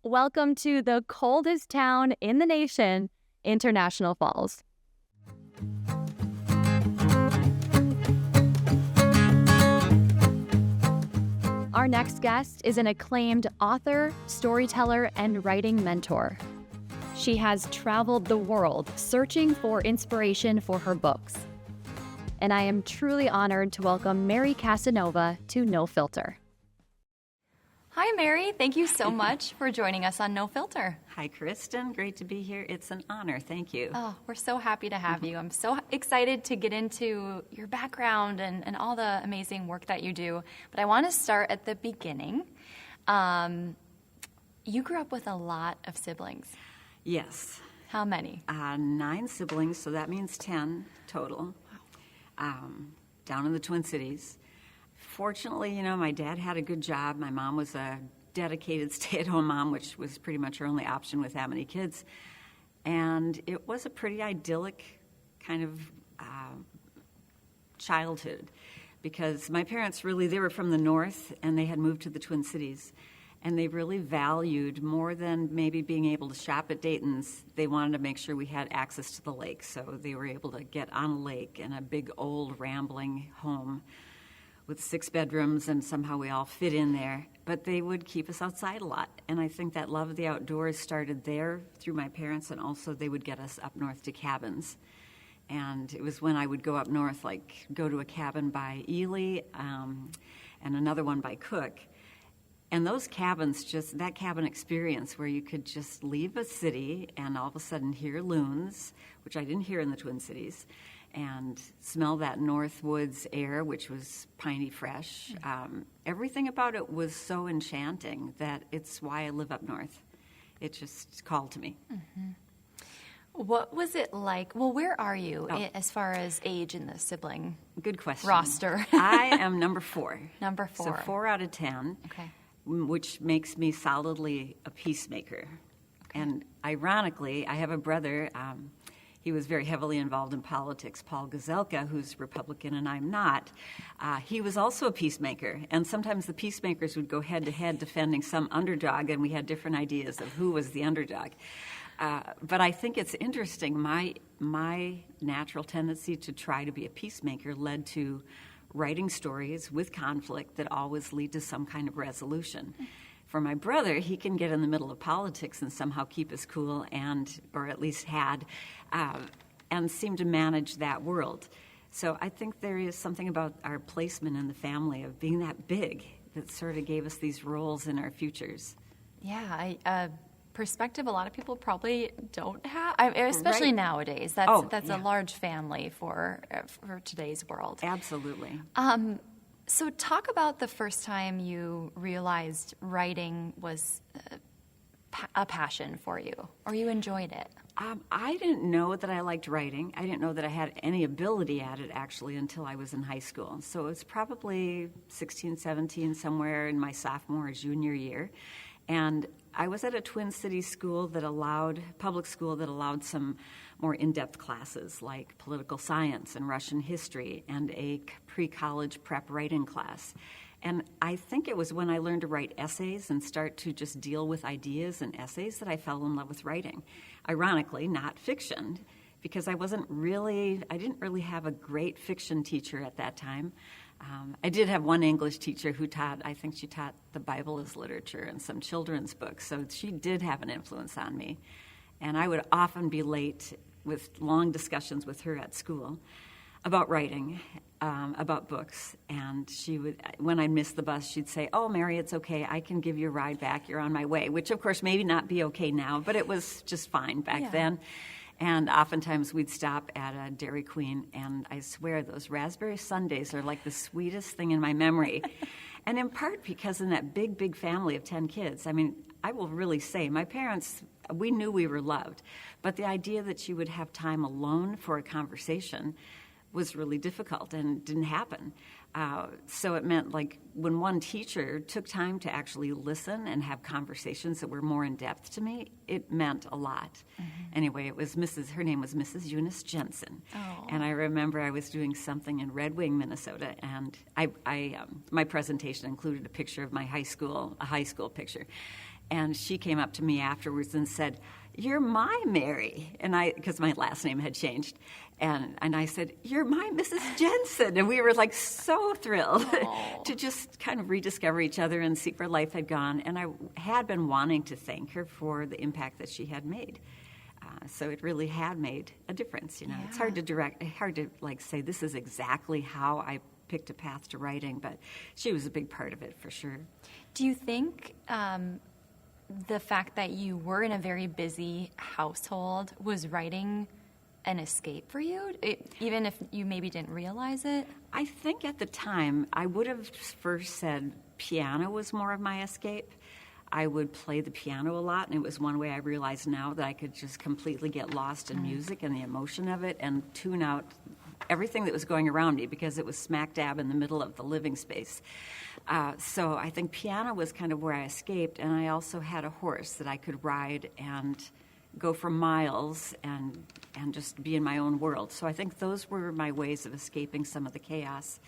Welcome to the coldest town in the nation, International Falls. Our next guest is an acclaimed author, storyteller, and writing mentor. She has traveled the world searching for inspiration for her books. And I am truly honored to welcome Mary Casanova to No Filter. Hi, Mary. Thank you so much for joining us on No Filter. Hi, Kristen. Great to be here. It's an honor. Thank you. Oh, we're so happy to have you. I'm so excited to get into your background and all the amazing work that you do. But I want to start at the beginning. You grew up with a lot of siblings. Yes. How many? 9 siblings, so that means 10 total. Down in the Twin Cities. Fortunately, my dad had a good job. My mom was a dedicated stay-at-home mom, which was pretty much her only option with that many kids. And it was a pretty idyllic kind of childhood because my parents they were from the north and they had moved to the Twin Cities. And they really valued, more than maybe being able to shop at Dayton's, they wanted to make sure we had access to the lake. So they were able to get on a lake in a big, old, rambling home with 6 bedrooms, and somehow we all fit in there. But they would keep us outside a lot. And I think that love of the outdoors started there through my parents, and also they would get us up north to cabins. And it was when I would go up north, go to a cabin by Ely and another one by Cook. And those cabins, just that cabin experience where you could just leave a city and all of a sudden hear loons, which I didn't hear in the Twin Cities, and smell that north woods air, which was piney fresh. Everything about it was so enchanting that it's why I live up north. It just called to me. Mm-hmm. What was it like? Well, where are you as far as age in the sibling Good question. roster? I am number 4. Number 4. So 4 out of 10. Okay. Which makes me solidly a peacemaker. Okay. And ironically, I have a brother, he was very heavily involved in politics, Paul Gazelka, who's Republican and I'm not. He was also a peacemaker, and sometimes the peacemakers would go head-to-head defending some underdog, and we had different ideas of who was the underdog. But I think it's interesting, my natural tendency to try to be a peacemaker led to writing stories with conflict that always lead to some kind of resolution. For my brother, he can get in the middle of politics and somehow keep his cool or at least had, and seem to manage that world. So I think there is something about our placement in the family of being that big that sort of gave us these roles in our futures. Yeah, perspective a lot of people probably don't have, especially nowadays. That's a large family for today's world. Absolutely. So talk about the first time you realized writing was a passion for you, or you enjoyed it. I didn't know that I liked writing. I didn't know that I had any ability at it, actually, until I was in high school. So it was probably 16, 17, somewhere in my sophomore or junior year. And I was at a Twin Cities school public school that allowed some more in-depth classes like political science and Russian history and a pre-college prep writing class. And I think it was when I learned to write essays and start to just deal with ideas and essays that I fell in love with writing. Ironically, not fiction, because I didn't really have a great fiction teacher at that time. I did have one English teacher who she taught the Bible as literature and some children's books, so she did have an influence on me. And I would often be late with long discussions with her at school about writing, about books, and she would, when I missed the bus, she'd say, "Oh, Mary, it's okay, I can give you a ride back, you're on my way," which of course maybe not be okay now, but it was just fine back then. And oftentimes we'd stop at a Dairy Queen, and I swear those raspberry sundaes are like the sweetest thing in my memory. And in part because in that big, big family of 10 kids, I will really say, my parents, we knew we were loved, but the idea that you would have time alone for a conversation was really difficult and didn't happen. So it meant when one teacher took time to actually listen and have conversations that were more in depth to me, it meant a lot. Mm-hmm. Anyway, her name was Mrs. Eunice Jensen. Oh. And I remember I was doing something in Red Wing, Minnesota, and my presentation included a picture of my a high school picture. And she came up to me afterwards and said, "You're my Mary." And because my last name had changed. And I said, "You're my Mrs. Jensen." And we were like so thrilled to just kind of rediscover each other and see where life had gone. And I had been wanting to thank her for the impact that she had made. So it really had made a difference. You know, It's hard to like say this is exactly how I picked a path to writing, but she was a big part of it for sure. Do you think the fact that you were in a very busy household was writing an escape for you, even if you maybe didn't realize it? I think at the time I would have first said piano was more of my escape. I would play the piano a lot, and it was one way I realize now that I could just completely get lost in music and the emotion of it and tune out everything that was going around me because it was smack dab in the middle of the living space. So I think piano was kind of where I escaped, and I also had a horse that I could ride and go for miles and just be in my own world. So I think those were my ways of escaping some of the chaos.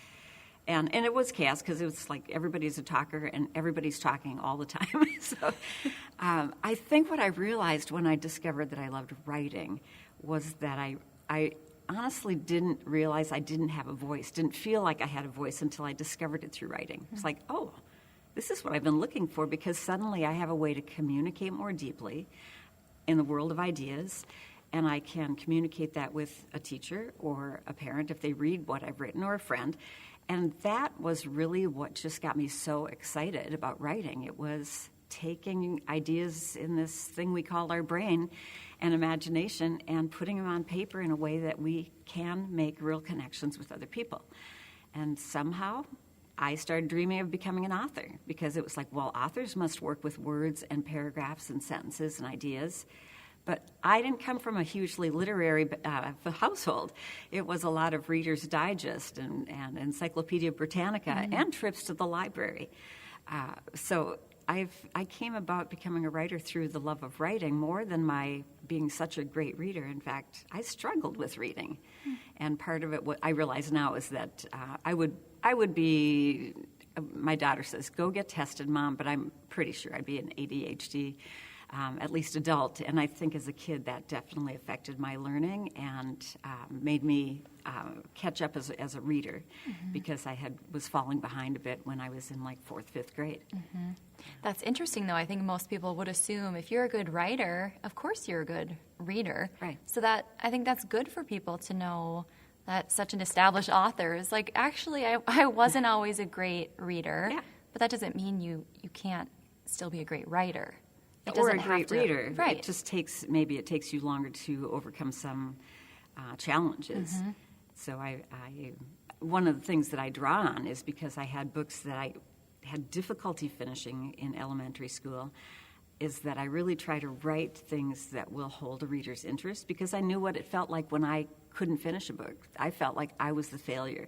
And it was chaos because it was like everybody's a talker and everybody's talking all the time. So I think what I realized when I discovered that I loved writing was that I honestly didn't realize I didn't have a voice, didn't feel like I had a voice until I discovered it through writing. It's like, oh, this is what I've been looking for because suddenly I have a way to communicate more deeply in the world of ideas, and I can communicate that with a teacher or a parent if they read what I've written or a friend. And that was really what just got me so excited about writing. It was taking ideas in this thing we call our brain and imagination and putting them on paper in a way that we can make real connections with other people. And somehow I started dreaming of becoming an author because it was like, well, authors must work with words and paragraphs and sentences and ideas. But I didn't come from a hugely literary household. It was a lot of Reader's Digest and Encyclopedia Britannica and trips to the library. So I came about becoming a writer through the love of writing more than my being such a great reader. In fact, I struggled with reading. And part of it, what I realize now, is that I would be, my daughter says, go get tested, Mom, but I'm pretty sure I'd be an ADHD at least adult. And I think as a kid that definitely affected my learning and made me catch up as a reader because I was falling behind a bit when I was in like 4th, 5th grade. That's interesting, though. I think most people would assume if you're a good writer, of course you're a good reader. Right. So I think that's good for people to know that such an established author is like, actually, I wasn't always a great reader, but that doesn't mean you can't still be a great writer. Or a great reader. Right. It just takes you longer to overcome some challenges. So one of the things that I draw on is because I had books that I had difficulty finishing in elementary school, is that I really try to write things that will hold a reader's interest because I knew what it felt like when I couldn't finish a book. I felt like I was the failure.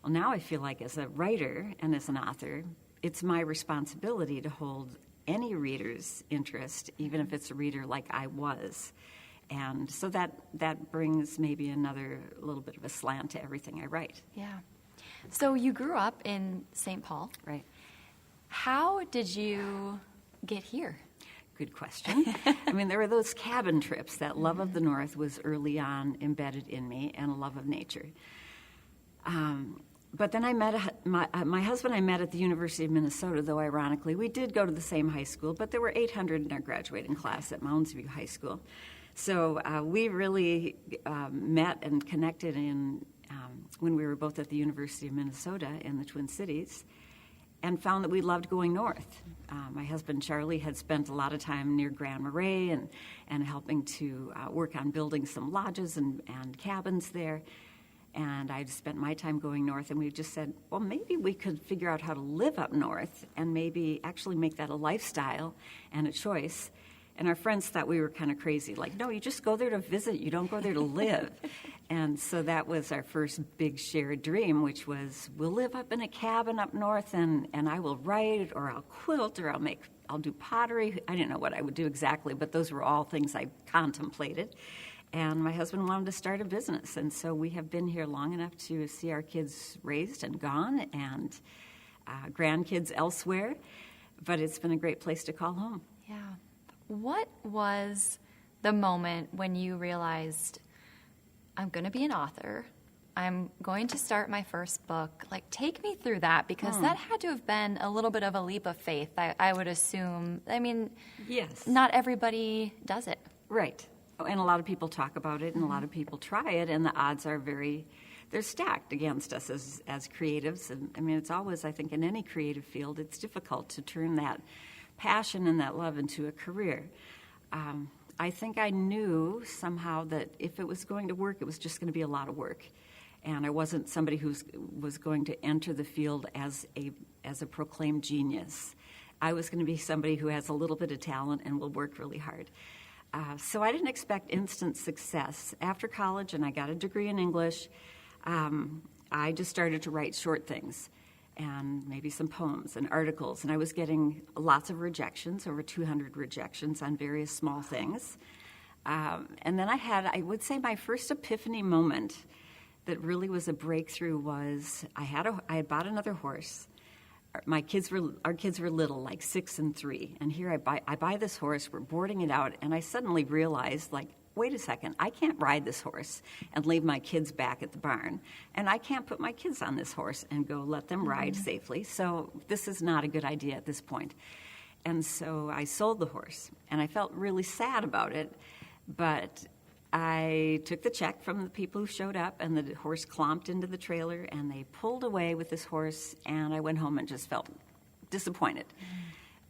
Well, now I feel like as a writer and as an author, it's my responsibility to hold any reader's interest, even if it's a reader like I was. And so that brings maybe another little bit of a slant to everything I write. Yeah. So you grew up in St. Paul. Right. How did you get here? Good question. I mean, there were those cabin trips. That love of the North was early on embedded in me, and a love of nature. But then I met my husband I met at the University of Minnesota, though ironically. We did go to the same high school, but there were 800 in our graduating class at Mounds View High School. So we really met and connected when we were both at the University of Minnesota in the Twin Cities, and found that we loved going north. My husband, Charlie, had spent a lot of time near Grand Marais and helping to work on building some lodges and cabins there. And I'd spent my time going north, and we just said, well, maybe we could figure out how to live up north and maybe actually make that a lifestyle and a choice. And our friends thought we were kind of crazy, like, no, you just go there to visit. You don't go there to live. And so that was our first big shared dream, which was we'll live up in a cabin up north, and I will write, or I'll quilt, or I'll do pottery. I didn't know what I would do exactly, but those were all things I contemplated. And my husband wanted to start a business, and so we have been here long enough to see our kids raised and gone, and grandkids elsewhere. But it's been a great place to call home. Yeah. What was the moment when you realized, I'm going to be an author, I'm going to start my first book? Like, take me through that, because that had to have been a little bit of a leap of faith, I would assume. I mean, Yes. not everybody does it. Right. And a lot of people talk about it, and a lot of people try it, and the odds are they're stacked against us as creatives. And I mean, it's always, I think, in any creative field, it's difficult to turn that passion and that love into a career. I think I knew somehow that if it was going to work, it was just going to be a lot of work. And I wasn't somebody who was going to enter the field as a proclaimed genius. I was going to be somebody who has a little bit of talent and will work really hard. So I didn't expect instant success. After college, and I got a degree in English, I just started to write short things and maybe some poems and articles. And I was getting lots of rejections, over 200 rejections on various small things. And then I would say my first epiphany moment that really was a breakthrough was I had bought another horse. Our kids were little, like 6 and 3, and here I buy this horse. We're boarding it out, and I suddenly realized, like, wait a second, I can't ride this horse and leave my kids back at the barn, and I can't put my kids on this horse and go let them ride safely. So this is not a good idea at this point. And so I sold the horse, and I felt really sad about it, but I took the check from the people who showed up, and the horse clomped into the trailer, and they pulled away with this horse, and I went home and just felt disappointed.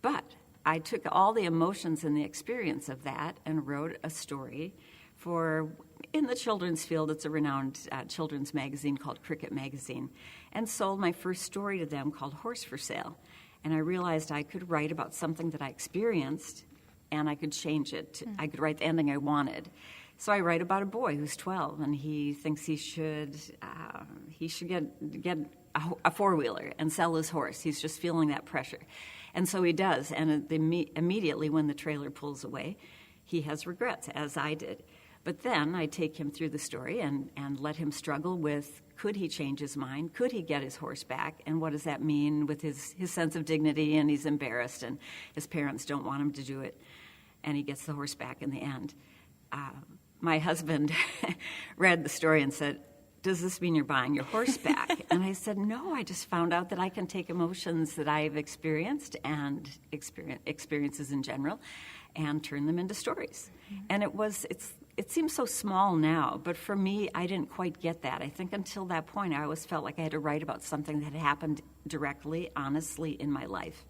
But I took all the emotions and the experience of that and wrote a story in the children's field. It's a renowned children's magazine called Cricket Magazine, and sold my first story to them called Horse for Sale. And I realized I could write about something that I experienced, and I could change it. I could write the ending I wanted. So I write about a boy who's 12, and he thinks he should get a four-wheeler and sell his horse. He's just feeling that pressure. And so he does, and immediately when the trailer pulls away, he has regrets, as I did. But then I take him through the story and let him struggle with, could he change his mind? Could he get his horse back? And what does that mean with his sense of dignity? And he's embarrassed, and his parents don't want him to do it. And he gets the horse back in the end. My husband read the story and said, does this mean you're buying your horse back? And I said, no, I just found out that I can take emotions that I've experienced and experiences in general and turn them into stories. And it seems so small now, but for me, I didn't quite get that. I think until that point, I always felt like I had to write about something that had happened directly, honestly, in my life.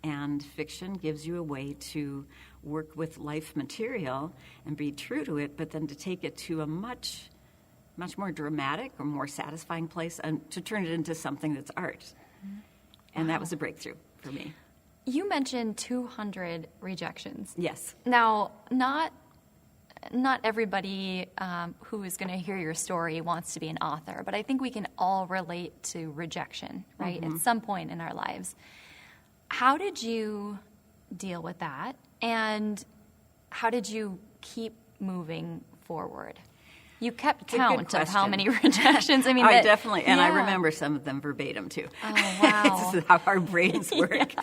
And fiction gives you a way to work with life material and be true to it, but then to take it to a much more dramatic or more satisfying place and to turn it into something that's art. And that was a breakthrough for me. You mentioned 200 rejections. Yes. Now, not everybody who is going to hear your story wants to be an author, but I think we can all relate to rejection, right, at some point in our lives. How did you deal with that, and how did you keep moving forward? You kept count of how many rejections. I mean, I definitely, and I remember some of them verbatim too. Oh, wow. This is how our brains work.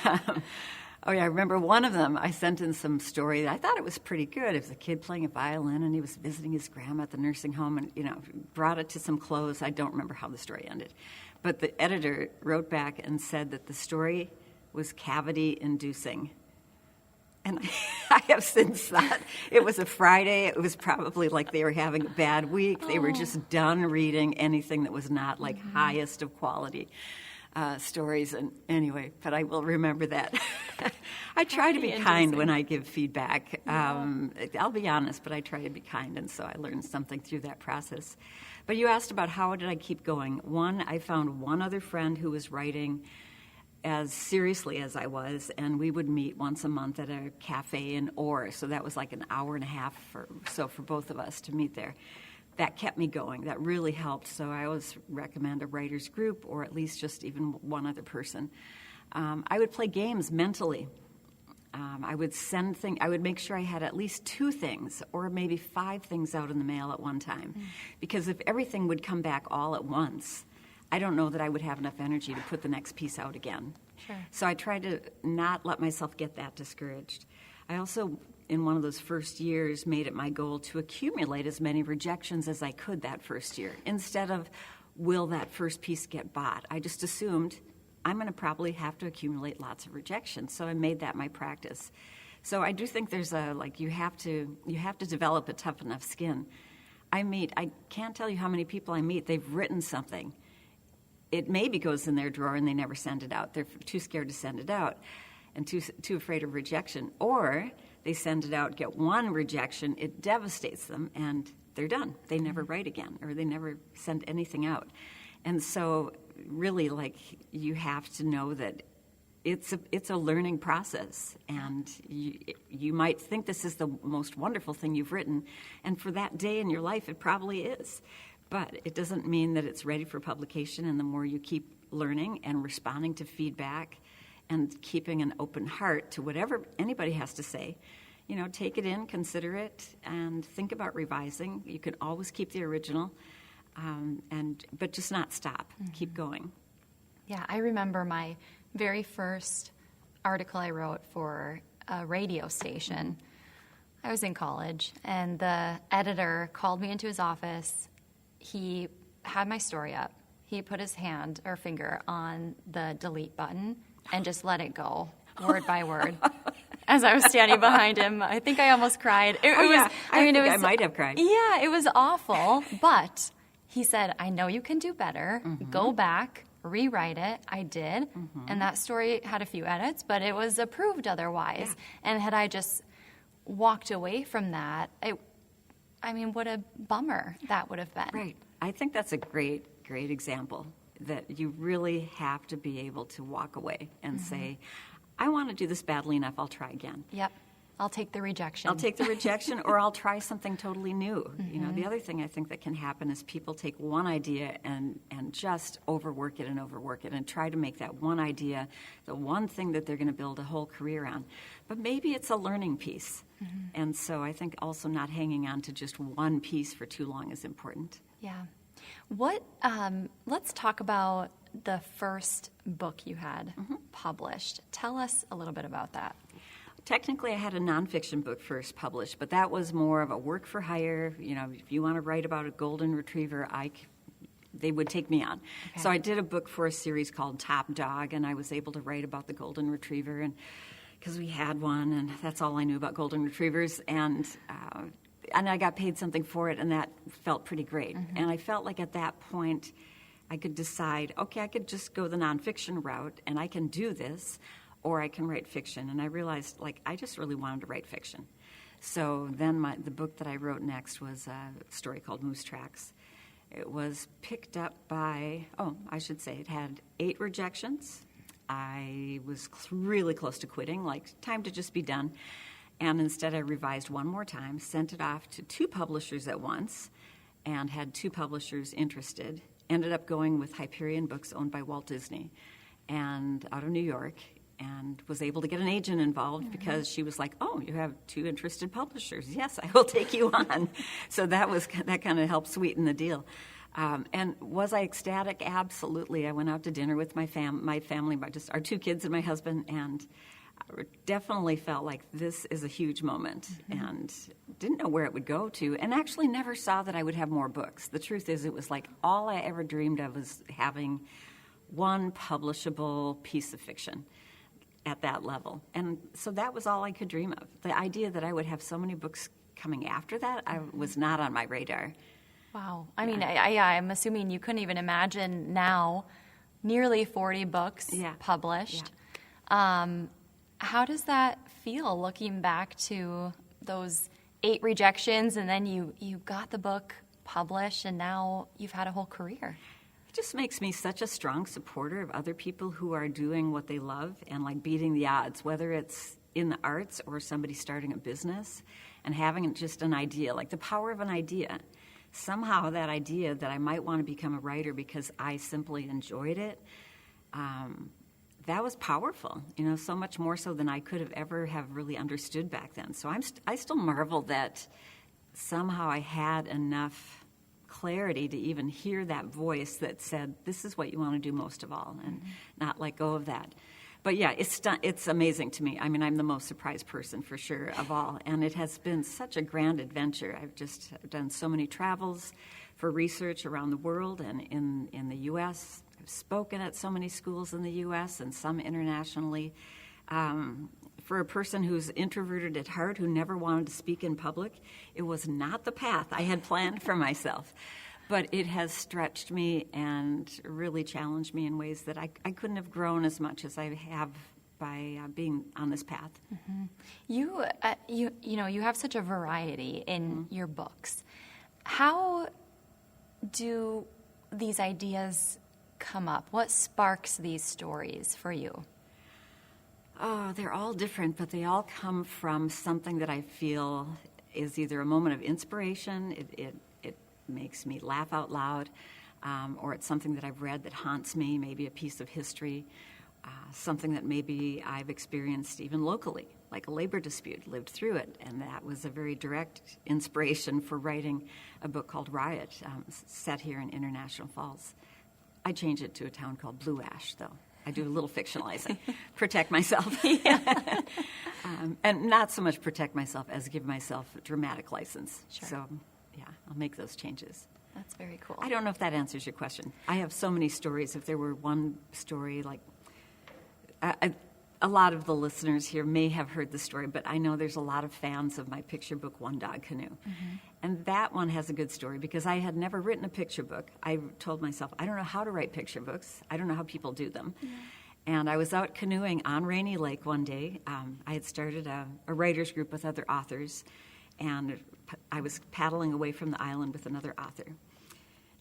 I remember one of them. I sent in some story that I thought it was pretty good. It was a kid playing a violin, and he was visiting his grandma at the nursing home, and brought it to some close. I don't remember how the story ended, but the editor wrote back and said that the story was cavity-inducing. And I have since thought it was a Friday. It was probably like they were having a bad week. They were just done reading anything that was not like highest of quality stories. And anyway, but I will remember that. I try to be kind when I give feedback. I'll be honest, but I try to be kind, and so I learned something through that process. But you asked about how did I keep going. I found one other friend who was writing as seriously as I was, and we would meet once a month at a cafe in Orr. So that was like an hour and a half for both of us to meet there. That kept me going. That really helped. So I always recommend a writer's group, or at least just even one other person. I would play games mentally. I would make sure I had at least 2 things or maybe 5 things out in the mail at one time. Because if everything would come back all at once, I don't know that I would have enough energy to put the next piece out again. Sure. So I tried to not let myself get that discouraged. I also, in one of those first years, made it my goal to accumulate as many rejections as I could that first year. Instead of, will that first piece get bought? I just assumed I'm going to probably have to accumulate lots of rejections. So I made that my practice. So I do think there's you have to develop a tough enough skin. I can't tell you how many people I meet, they've written something. It maybe goes in their drawer and they never send it out. They're too scared to send it out and too afraid of rejection. Or they send it out, get one rejection, it devastates them, and they're done. They never write again, or they never send anything out. And so really, you have to know that it's a learning process, and you might think this is the most wonderful thing you've written, and for that day in your life, it probably is. But it doesn't mean that it's ready for publication, and the more you keep learning and responding to feedback and keeping an open heart to whatever anybody has to say, take it in, consider it, and think about revising. You can always keep the original, but just not stop. Mm-hmm. Keep going. Yeah, I remember my very first article I wrote for a radio station. I was in college, and the editor called me into his office. He had my story up. He put his hand or finger on the delete button and just let it go, word by word. As I was standing behind him, I think I almost cried. I might have cried. Yeah, it was awful. But he said, I know you can do better. Mm-hmm. Go back, rewrite it. I did. Mm-hmm. And that story had a few edits, but it was approved otherwise. Yeah. And had I just walked away from that, what a bummer that would have been. Right. I think that's a great example, that you really have to be able to walk away and mm-hmm. say, I want to do this badly enough, I'll try again. Yep. I'll take the rejection. Or I'll try something totally new. Mm-hmm. The other thing I think that can happen is people take one idea and just overwork it and try to make that one idea the one thing that they're going to build a whole career on. But maybe it's a learning piece. Mm-hmm. And so I think also not hanging on to just one piece for too long is important. Yeah. Let's talk about the first book you had mm-hmm. published. Tell us a little bit about that. Technically, I had a nonfiction book first published, but that was more of a work for hire. If you want to write about a golden retriever, they would take me on. Okay. So I did a book for a series called Top Dog, and I was able to write about the golden retriever, and because we had one, and that's all I knew about golden retrievers, and I got paid something for it, and that felt pretty great. Mm-hmm. And I felt like at that point, I could decide, okay, I could just go the nonfiction route, and I can do this, or I can write fiction. And I realized, I just really wanted to write fiction. So then the book that I wrote next was a story called Moose Tracks. It was picked up by, it had 8 rejections. I was really close to quitting, time to just be done. And instead I revised one more time, sent it off to 2 publishers at once, and had 2 publishers interested. Ended up going with Hyperion Books, owned by Walt Disney, and out of New York, and was able to get an agent involved mm-hmm. because she was like, oh, you have 2 interested publishers. Yes, I will take you on. So that kind of helped sweeten the deal. And was I ecstatic? Absolutely. I went out to dinner with my family, just our 2 kids and my husband, and I definitely felt like this is a huge moment, mm-hmm. and didn't know where it would go to, and actually never saw that I would have more books. The truth is, it was all I ever dreamed of was having one publishable piece of fiction at that level. And so that was all I could dream of. The idea that I would have so many books coming after that was not on my radar. Wow. I'm assuming you couldn't even imagine now nearly 40 books published. Yeah. How does that feel, looking back to those 8 rejections, and then you got the book published, and now you've had a whole career? It just makes me such a strong supporter of other people who are doing what they love and beating the odds, whether it's in the arts or somebody starting a business and having just an idea, the power of an idea. Somehow that idea that I might want to become a writer because I simply enjoyed it, that was powerful, so much more so than I could have ever have really understood back then. So I still marvel that somehow I had enough clarity to even hear that voice that said, this is what you want to do most of all, and not let go of that. But yeah, it's amazing to me. I mean, I'm the most surprised person for sure of all, and it has been such a grand adventure. I've done so many travels for research around the world and in the U.S. I've spoken at so many schools in the U.S. and some internationally. For a person who's introverted at heart, who never wanted to speak in public, it was not the path I had planned for myself. But it has stretched me and really challenged me in ways that I couldn't have grown as much as I have by being on this path. Mm-hmm. You have such a variety in your books. How do these ideas come up? What sparks these stories for you? Oh, they're all different, but they all come from something that I feel is either a moment of inspiration, it makes me laugh out loud, or it's something that I've read that haunts me, maybe a piece of history, something that maybe I've experienced even locally, like a labor dispute, lived through it, and that was a very direct inspiration for writing a book called Riot, set here in International Falls. I changed it to a town called Blue Ash, though. I do a little fictionalizing, protect myself. And not so much protect myself as give myself a dramatic license. Sure. So, yeah, I'll make those changes. That's very cool. I don't know if that answers your question. I have so many stories. If there were one story, like a lot of the listeners here may have heard the story, but I know there's a lot of fans of my picture book, One Dog Canoe. Mm-hmm. And that one has a good story because I had never written a picture book. I told myself, I don't know how to write picture books. I don't know how people do them. Yeah. And I was out canoeing on Rainy Lake one day. I had started a writer's group with other authors, and I was paddling away from the island with another author,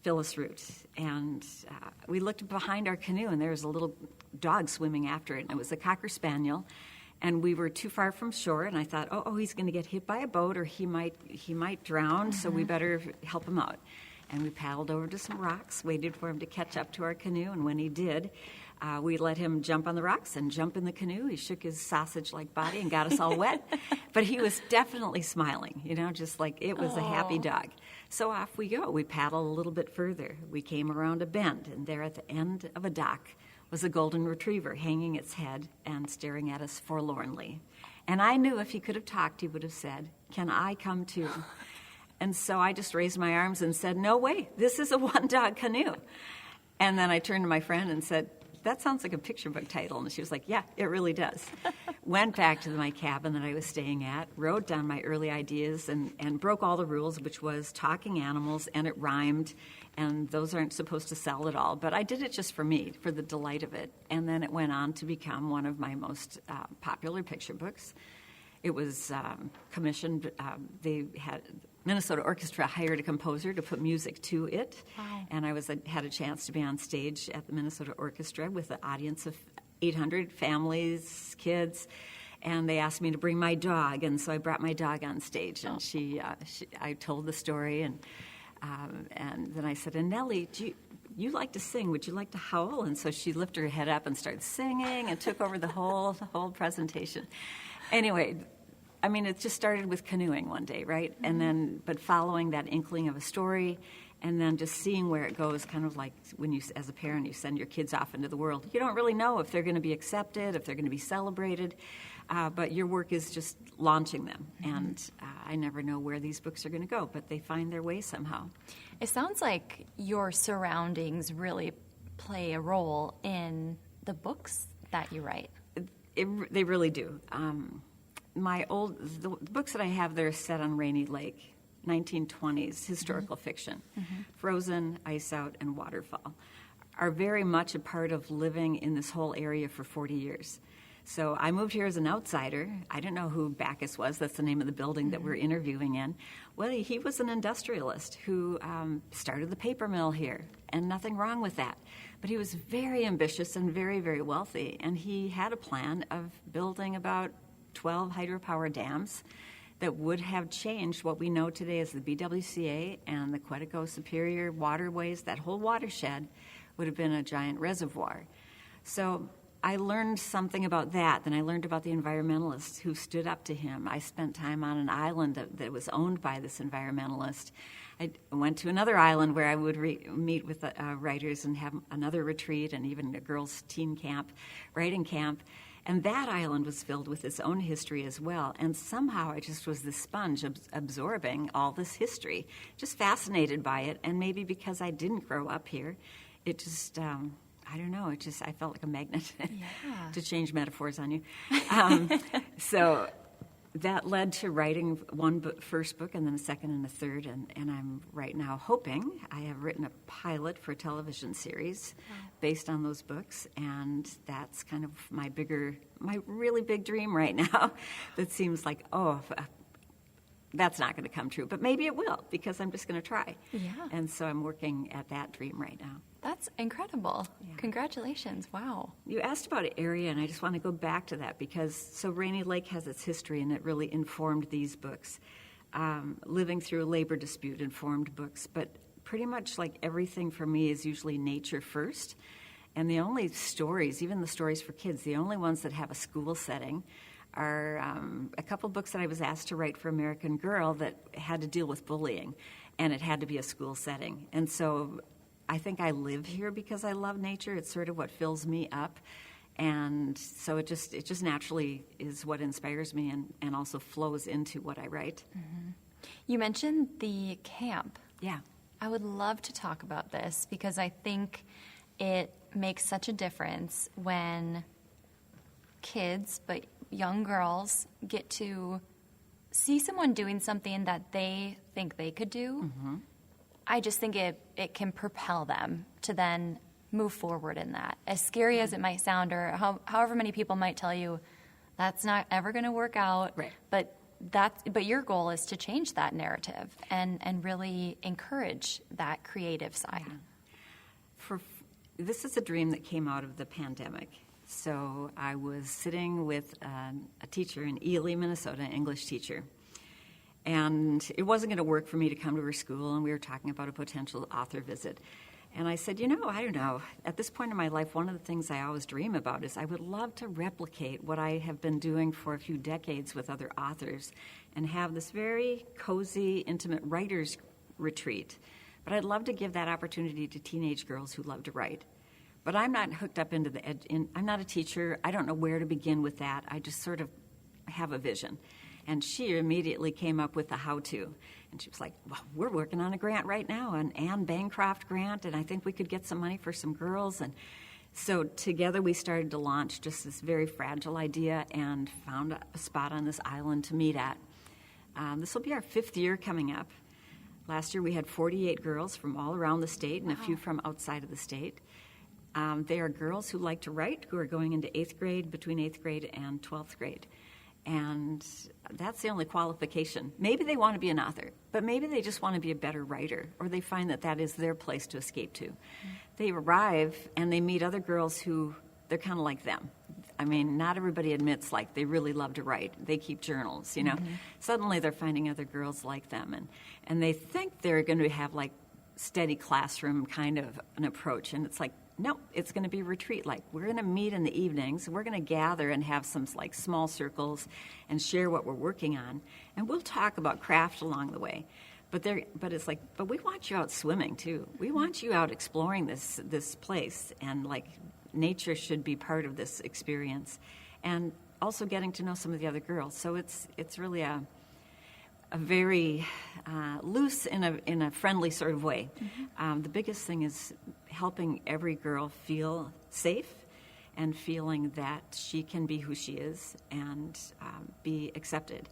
Phyllis Root. And we looked behind our canoe, and there was a little dog swimming after it, and it was a Cocker Spaniel. And we were too far from shore, and I thought, oh, he's going to get hit by a boat, or he might drown, so we better help him out. And we paddled over to some rocks, waited for him to catch up to our canoe, and when he did, we let him jump on the rocks and jump in the canoe. He shook his sausage-like body and got us all wet. But he was definitely smiling, just like it was a happy dog. So off we go. We paddled a little bit further. We came around a bend, and there at the end of a dock was a golden retriever hanging its head and staring at us forlornly. And I knew if he could have talked, he would have said, "Can I come too?" And so I just raised my arms and said, "No way, this is a one-dog canoe." And then I turned to my friend and said, "That sounds like a picture book title." And she was like, "Yeah, it really does." Went back to my cabin that I was staying at, wrote down my early ideas, and broke all the rules, which was talking animals, and it rhymed, and those aren't supposed to sell at all. But I did it just for me, for the delight of it. And then it went on to become one of my most popular picture books. It was commissioned. They had Minnesota Orchestra hired a composer to put music to it. Wow. And I had a chance to be on stage at the Minnesota Orchestra with an audience of 800 families, kids, and they asked me to bring my dog, and so I brought my dog on stage, and I told the story, and then I said, "And Nellie, you like to sing? Would you like to howl?" And so she lifted her head up and started singing and took over the whole presentation. Anyway, I mean, it just started with canoeing one day, right? Mm-hmm. And then, but following that inkling of a story, and then just seeing where it goes, kind of like when you, as a parent, you send your kids off into the world. You don't really know if they're going to be accepted, if they're going to be celebrated, but your work is just launching them. Mm-hmm. And I never know where these books are going to go, but they find their way somehow. It sounds like your surroundings really play a role in the books that you write. They really do. The books that I have, they're set on Rainy Lake, 1920s historical fiction. Mm-hmm. Frozen, Ice Out, and Waterfall are very much a part of living in this whole area for 40 years. So I moved here as an outsider. I didn't know who Bacchus was. That's the name of the building that we're interviewing in. Well, he was an industrialist who started the paper mill here, and nothing wrong with that. But he was very ambitious and very, very wealthy, and he had a plan of building about 12 hydropower dams that would have changed what we know today as the BWCA and the Quetico Superior waterways. That whole watershed would have been a giant reservoir. So I learned something about that. Then I learned about the environmentalists who stood up to him. I spent time on an island that was owned by this environmentalist. I went to another island where I would meet with writers and have another retreat and even a girls' teen camp, writing camp. And that island was filled with its own history as well. And somehow I just was this sponge absorbing all this history, just fascinated by it. And maybe because I didn't grow up here, it just, I don't know, I felt like a magnet to change metaphors on you. So that led to writing first book and then a second and a third. And I'm right now hoping, I have written a pilot for a television series based on those books. And that's kind of my really big dream right now. That seems like, that's not going to come true. But maybe it will, because I'm just going to try. Yeah. And so I'm working at that dream right now. That's incredible. Yeah. Congratulations. Wow. You asked about an area, and I just want to go back to that because Rainy Lake has its history, and it really informed these books. Living through a labor dispute informed books, but pretty much like everything for me is usually nature first. And the only stories, even the stories for kids, the only ones that have a school setting are a couple books that I was asked to write for American Girl that had to deal with bullying, and it had to be a school setting. And so I think I live here because I love nature. It's sort of what fills me up. And so it just naturally is what inspires me and also flows into what I write. Mm-hmm. You mentioned the camp. Yeah. I would love to talk about this because I think it makes such a difference when kids, but young girls, get to see someone doing something that they think they could do. Mm-hmm. I just think it can propel them to then move forward in that. As scary as it might sound, or however many people might tell you, that's not ever going to work out. Right. But your goal is to change that narrative and really encourage that creative side. Yeah. This is a dream that came out of the pandemic. So I was sitting with a teacher in Ely, Minnesota, an English teacher. And it wasn't going to work for me to come to her school, and we were talking about a potential author visit. And I said, I don't know. At this point in my life, one of the things I always dream about is I would love to replicate what I have been doing for a few decades with other authors and have this very cozy, intimate writers' retreat. But I'd love to give that opportunity to teenage girls who love to write. But I'm not hooked up into I'm not a teacher. I don't know where to begin with that. I just sort of have a vision. And she immediately came up with the how-to. And she was like, well, we're working on a grant right now, an Anne Bancroft grant, and I think we could get some money for some girls. And so together we started to launch just this very fragile idea and found a spot on this island to meet at. This will be our 5th year coming up. Last year we had 48 girls from all around the state and a few from outside of the state. They are girls who like to write, who are going into 8th grade, between 8th grade and 12th grade. And that's the only qualification. Maybe they want to be an author, but maybe they just want to be a better writer, or they find that is their place to escape to. They arrive and they meet other girls who, they're kind of like them. I mean, not everybody admits like they really love to write. They keep journals, Mm-hmm. Suddenly they're finding other girls like them, and they think they're going to have like steady classroom kind of an approach, and it's like, no, it's going to be retreat-like. We're going to meet in the evenings. We're going to gather and have some like small circles and share what we're working on. And we'll talk about craft along the way. But it's like, but we want you out swimming too. We want you out exploring this place, and like nature should be part of this experience. And also getting to know some of the other girls. So it's really a very loose in a friendly sort of way. Mm-hmm. The biggest thing is helping every girl feel safe and feeling that she can be who she is and be accepted.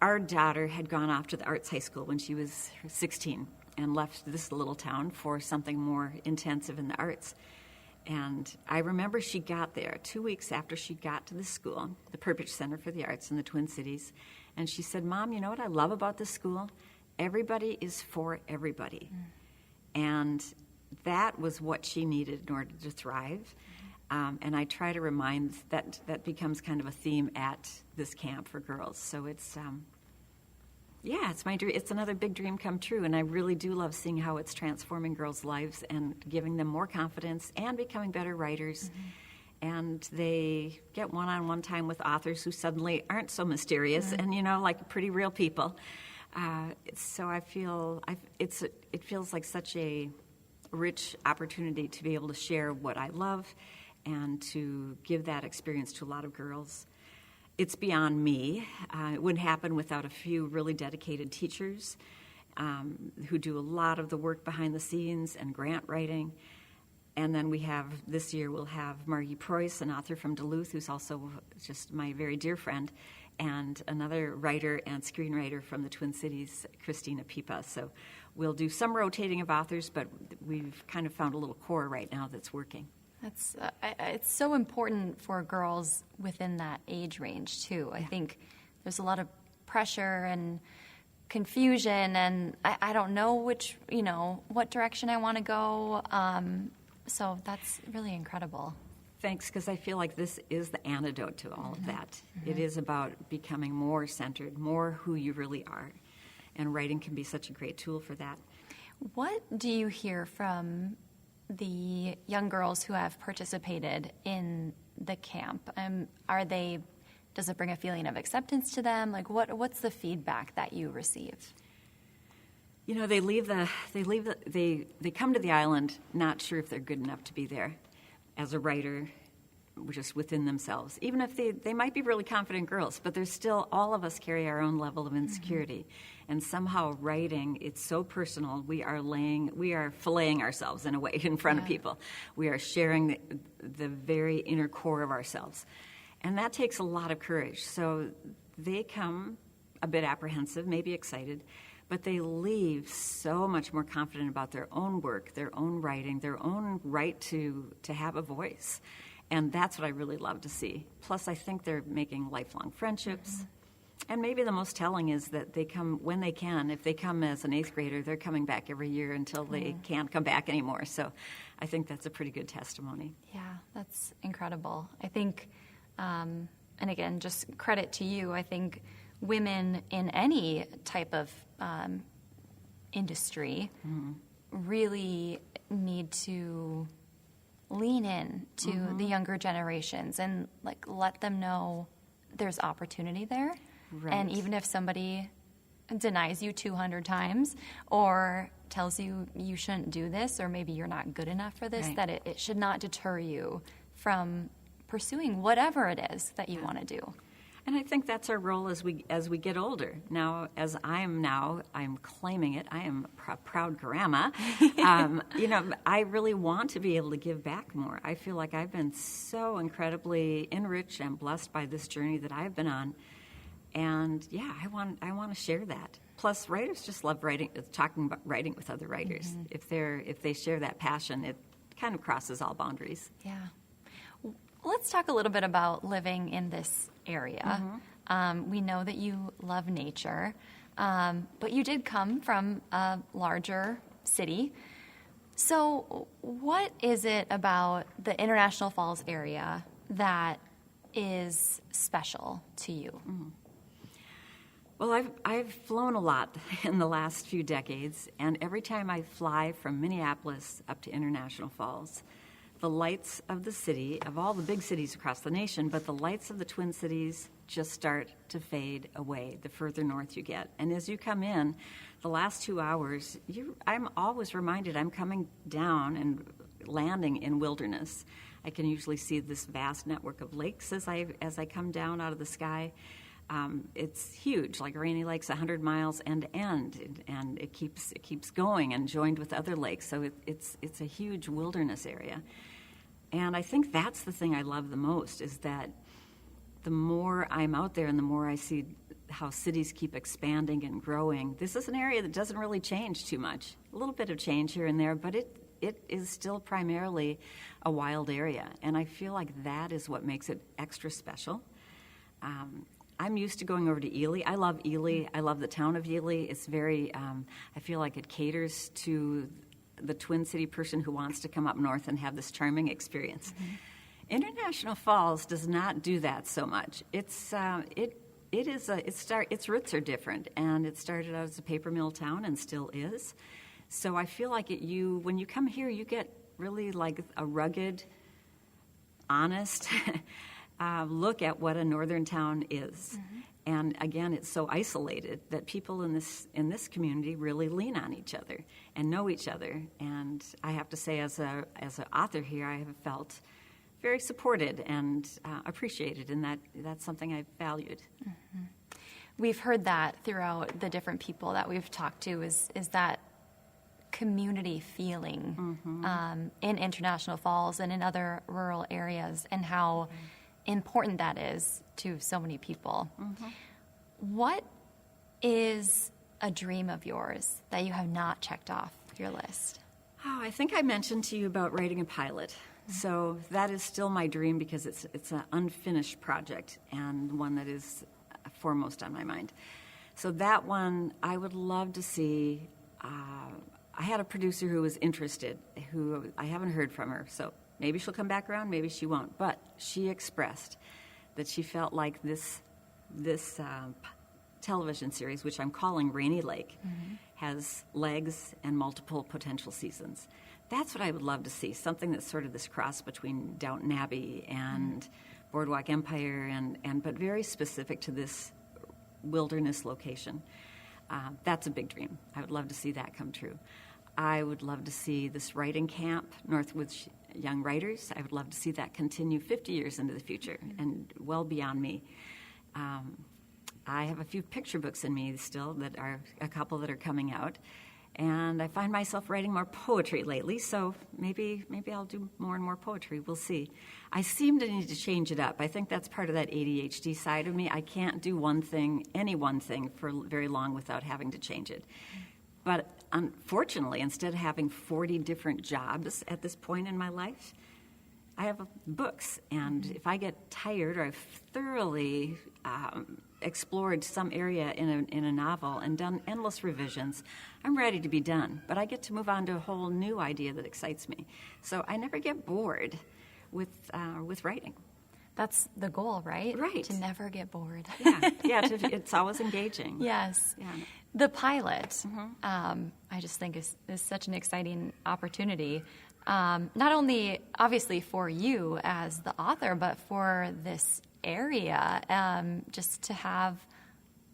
Our daughter had gone off to the arts high school when she was 16 and left this little town for something more intensive in the arts. And I remember she got there 2 weeks after she got to the school, the Purpich Center for the Arts in the Twin Cities. And she said, Mom, you know what I love about this school? Everybody is for everybody. And that was what she needed in order to thrive. And I try to remind that becomes kind of a theme at this camp for girls. So it's, it's my dream. It's another big dream come true. And I really do love seeing how it's transforming girls' lives and giving them more confidence and becoming better writers and they get one-on-one time with authors who suddenly aren't so mysterious and, like pretty real people. So I feel it feels like such a rich opportunity to be able to share what I love and to give that experience to a lot of girls. It's beyond me. It wouldn't happen without a few really dedicated teachers who do a lot of the work behind the scenes and grant writing. And then this year we'll have Margie Preuss, an author from Duluth, who's also just my very dear friend, and another writer and screenwriter from the Twin Cities, Christina Pipa. So we'll do some rotating of authors, but we've kind of found a little core right now that's working. It's so important for girls within that age range, too. I think there's a lot of pressure and confusion, and I don't know what direction I want to go. So that's really incredible. Thanks, because I feel like this is the antidote to all of that. It is about becoming more centered, more who you really are. And writing can be such a great tool for that. What do you hear from the young girls who have participated in the camp? Does it bring a feeling of acceptance to them? Like, what's the feedback that you receive? They come to the island not sure if they're good enough to be there as a writer, just within themselves. Even if they might be really confident girls, but there's still, all of us carry our own level of insecurity. And somehow writing, it's so personal. We are filleting ourselves in a way in front of people. We are sharing the very inner core of ourselves. And that takes a lot of courage. So they come a bit apprehensive, maybe excited, but they leave so much more confident about their own work, their own writing, their own right to have a voice. And that's what I really love to see. Plus, I think they're making lifelong friendships. And maybe the most telling is that they come when they can. If they come as an 8th grader, they're coming back every year until they can't come back anymore. So I think that's a pretty good testimony. Yeah, that's incredible. I think, and again, just credit to you, I think women in any type of industry really need to lean in to the younger generations and let them know there's opportunity there. Right. And even if somebody denies you 200 times or tells you you shouldn't do this or maybe you're not good enough for this, that it should not deter you from pursuing whatever it is that you want to do. And I think that's our role as we get older. Now, I'm claiming it. I am a proud grandma. I really want to be able to give back more. I feel like I've been so incredibly enriched and blessed by this journey that I've been on. And I want to share that. Plus, writers just love talking about writing with other writers. If they share that passion, it kind of crosses all boundaries. Yeah. Let's talk a little bit about living in this area. We know that you love nature, but you did come from a larger city. So what is it about the International Falls area that is special to you? Well, I've flown a lot in the last few decades, and every time I fly from Minneapolis up to International Falls, the lights of the city, of all the big cities across the nation, but the lights of the Twin Cities just start to fade away the further north you get. And as you come in, the last 2 hours, I'm always reminded I'm coming down and landing in wilderness. I can usually see this vast network of lakes as I come down out of the sky. It's huge, like Rainy Lake's 100 miles end to end, and it keeps going and joined with other lakes. So it's a huge wilderness area. And I think that's the thing I love the most, is that the more I'm out there and the more I see how cities keep expanding and growing, this is an area that doesn't really change too much. A little bit of change here and there, but it is still primarily a wild area. And I feel like that is what makes it extra special. I'm used to going over to Ely. I love Ely. I love the town of Ely. It's very, I feel like it caters to the Twin City person who wants to come up north and have this charming experience. International Falls does not do that so much. Its roots are different, and it started out as a paper mill town and still is. So I feel like when you come here, you get really like a rugged, honest look at what a northern town is. And again, it's so isolated that people in this community really lean on each other and know each other. And I have to say, as an author here, I have felt very supported and appreciated, and that's something I've valued. We've heard that throughout the different people that we've talked to is that community feeling in International Falls and in other rural areas, and how important that is to so many people. What is a dream of yours that you have not checked off your list? Oh, I think I mentioned to you about writing a pilot. So that is still my dream because it's an unfinished project and one that is foremost on my mind. So that one, I would love to see. I had a producer who was interested, who I haven't heard from her, so maybe she'll come back around, maybe she won't. But she expressed that she felt like this television series, which I'm calling Rainy Lake, has legs and multiple potential seasons. That's what I would love to see, something that's sort of this cross between Downton Abbey and Boardwalk Empire, but very specific to this wilderness location. That's a big dream. I would love to see that come true. I would love to see this writing camp, Northwoods Young Writers. I would love to see that continue 50 years into the future and well beyond me. I have a few picture books in me still that are a couple that are coming out. And I find myself writing more poetry lately, so maybe I'll do more and more poetry. We'll see. I seem to need to change it up. I think that's part of that ADHD side of me. I can't do any one thing for very long without having to change it. But unfortunately, instead of having 40 different jobs at this point in my life, I have books. And if I get tired or I've thoroughly explored some area in a novel and done endless revisions, I'm ready to be done. But I get to move on to a whole new idea that excites me. So I never get bored with writing. That's the goal, right? Right. To never get bored. It's always engaging. Yes. Yeah. The pilot, I just think is such an exciting opportunity. Not only, obviously, for you as the author, but for this area, just to have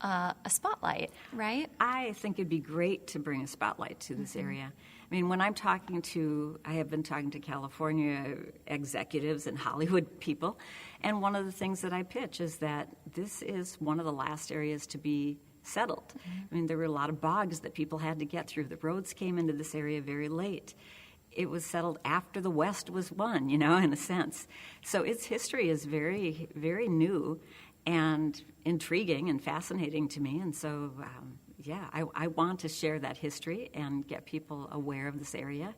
a spotlight, right? I think it'd be great to bring a spotlight to this area. I mean, when I have been talking to California executives and Hollywood people, and one of the things that I pitch is that this is one of the last areas to be settled. I mean, there were a lot of bogs that people had to get through. The roads came into this area very late. It was settled after the West was won, in a sense. So its history is very, very new and intriguing and fascinating to me. And so, I want to share that history and get people aware of this area.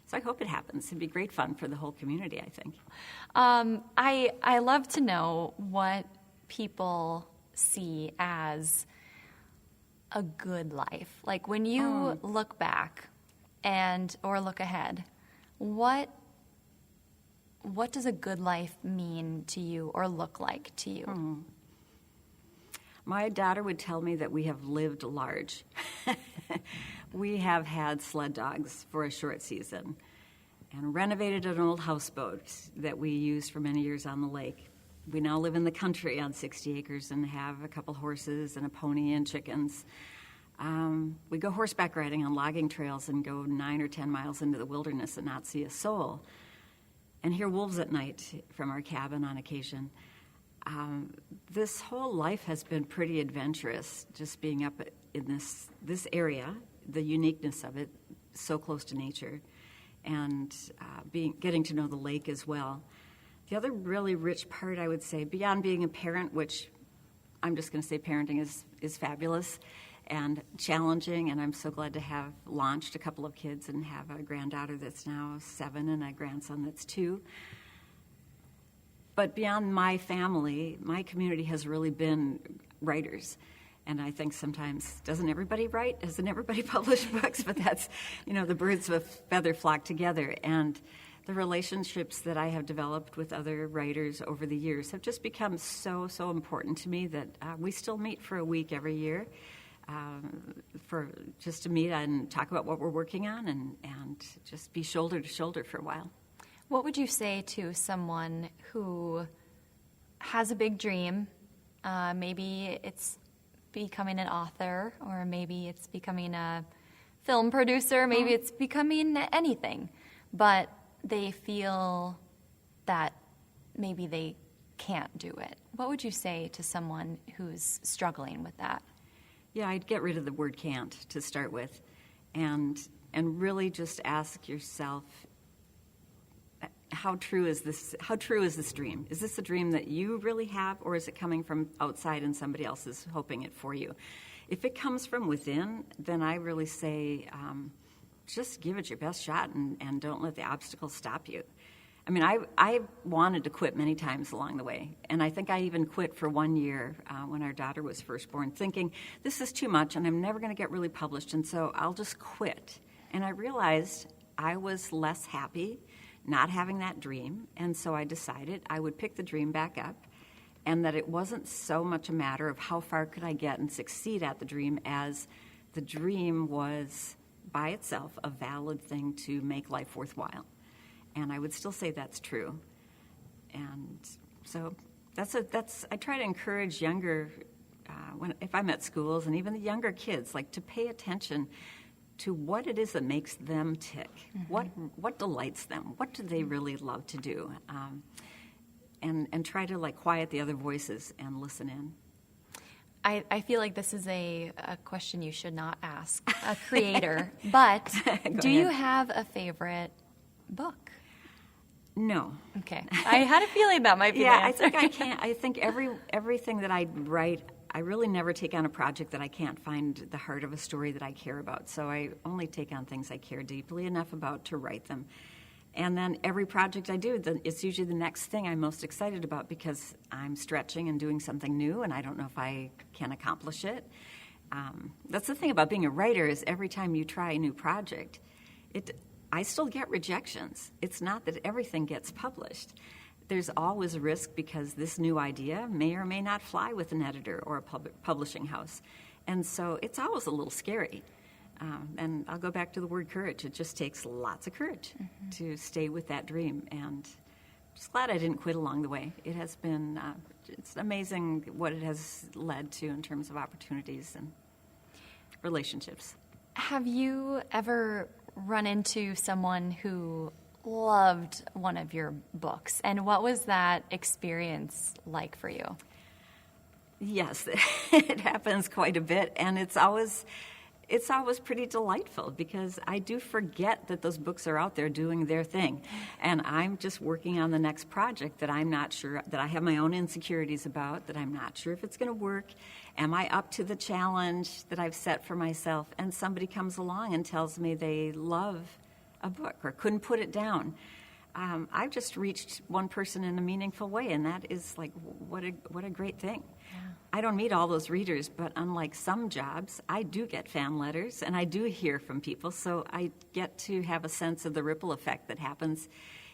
So I hope it happens. It'd be great fun for the whole community, I think. I love to know what people see as a good life. Like when you look back or look ahead, what does a good life mean to you or look like to you? My daughter would tell me that we have lived large. We have had sled dogs for a short season and renovated an old houseboat that we used for many years on the lake. We now live in the country on 60 acres and have a couple horses and a pony and chickens. We go horseback riding on logging trails and go 9 or 10 miles into the wilderness and not see a soul, and hear wolves at night from our cabin on occasion. This whole life has been pretty adventurous, just being up in this area, the uniqueness of it, so close to nature, and getting to know the lake as well. The other really rich part, I would say, beyond being a parent, which I'm just going to say parenting is fabulous and challenging, and I'm so glad to have launched a couple of kids and have a granddaughter that's now 7 and a grandson that's 2. But beyond my family, my community has really been writers. And I think sometimes, doesn't everybody write? Doesn't everybody publish books? But that's, the birds of a feather flock together. And the relationships that I have developed with other writers over the years have just become so, so important to me that we still meet for a week every year for just to meet and talk about what we're working on and just be shoulder to shoulder for a while. What would you say to someone who has a big dream? Maybe it's becoming an author, or maybe it's becoming a film producer, maybe it's becoming anything, but they feel that maybe they can't do it. What would you say to someone who's struggling with that? Yeah, I'd get rid of the word can't to start with, and really just ask yourself, how true is this? How true is this dream? Is this a dream that you really have, or is it coming from outside and somebody else is hoping it for you? If it comes from within, then I really say, just give it your best shot and don't let the obstacles stop you. I mean, I wanted to quit many times along the way, and I think I even quit for 1 year when our daughter was first born, thinking, this is too much, and I'm never going to get really published, and so I'll just quit. And I realized I was less happy not having that dream, and so I decided I would pick the dream back up, and that it wasn't so much a matter of how far could I get and succeed at the dream as the dream was by itself a valid thing to make life worthwhile. And I would still say that's true. And so I try to encourage younger, if I'm at schools, and even the younger kids, like, to pay attention to what it is that makes them tick. What delights them? What do they really love to do? And try to, like, quiet the other voices and listen in. I feel like this is a question you should not ask a creator, but do you have a favorite book? No. Okay. I had a feeling that might be the answer. I think I can't. I think everything that I write, I really never take on a project that I can't find the heart of a story that I care about. So I only take on things I care deeply enough about to write them. And then every project I do, it's usually the next thing I'm most excited about, because I'm stretching and doing something new, and I don't know if I can accomplish it. That's the thing about being a writer, is every time you try a new project, I still get rejections. It's not that everything gets published. There's always a risk, because this new idea may or may not fly with an editor or a publishing house. And so it's always a little scary. And I'll go back to the word courage. It just takes lots of courage to stay with that dream. And I'm just glad I didn't quit along the way. It has been, it's amazing what it has led to in terms of opportunities and relationships. Have you ever run into someone who loved one of your books, and what was that experience like for you? Yes, it happens quite a bit, and it's always pretty delightful, because I do forget that those books are out there doing their thing, and I'm just working on the next project that I'm not sure, that I have my own insecurities about, that I'm not sure if it's going to work. Am I up to the challenge that I've set for myself? And somebody comes along and tells me they love a book or couldn't put it down. I've just reached one person in a meaningful way, and that is, like, what a great thing. Yeah. I don't meet all those readers, but unlike some jobs, I do get fan letters, and I do hear from people, so I get to have a sense of the ripple effect that happens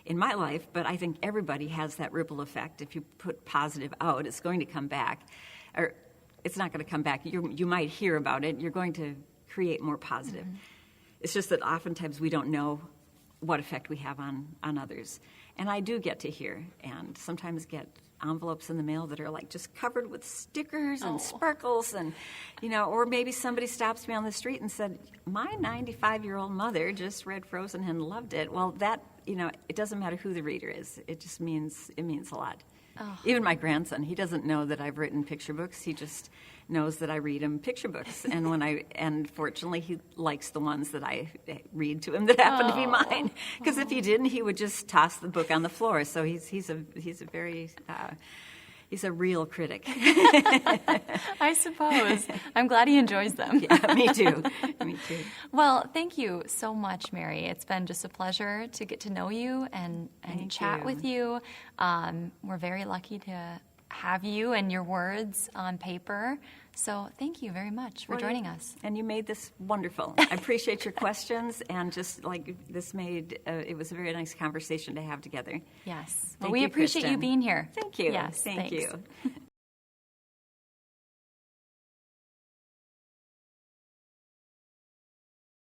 in my life. But I think everybody has that ripple effect. If you put positive out, it's going to come back. Or it's not going to come back. You might hear about it. You're going to create more positive. It's just that oftentimes we don't know what effect we have on others. And I do get to hear, and sometimes get envelopes in the mail that are, like, just covered with stickers and sparkles, and, or maybe somebody stops me on the street and said, my 95-year-old mother just read Frozen and loved it. Well, that, it doesn't matter who the reader is. It means a lot. Oh. Even my grandson, he doesn't know that I've written picture books. He just knows that I read him picture books, and fortunately he likes the ones that I read to him that happen to be mine. Because if he didn't, he would just toss the book on the floor. So he's a real critic. I suppose. I'm glad he enjoys them. Yeah, me too. Well, thank you so much, Mary. It's been just a pleasure to get to know you and chat with you. We're very lucky to have you and your words on paper. So thank you very much for joining us. And you made this wonderful. I appreciate your questions, and just, like, this made, it was a very nice conversation to have together. Yes. Well, we appreciate you being here. Thank you. Yes, Thank thanks. you.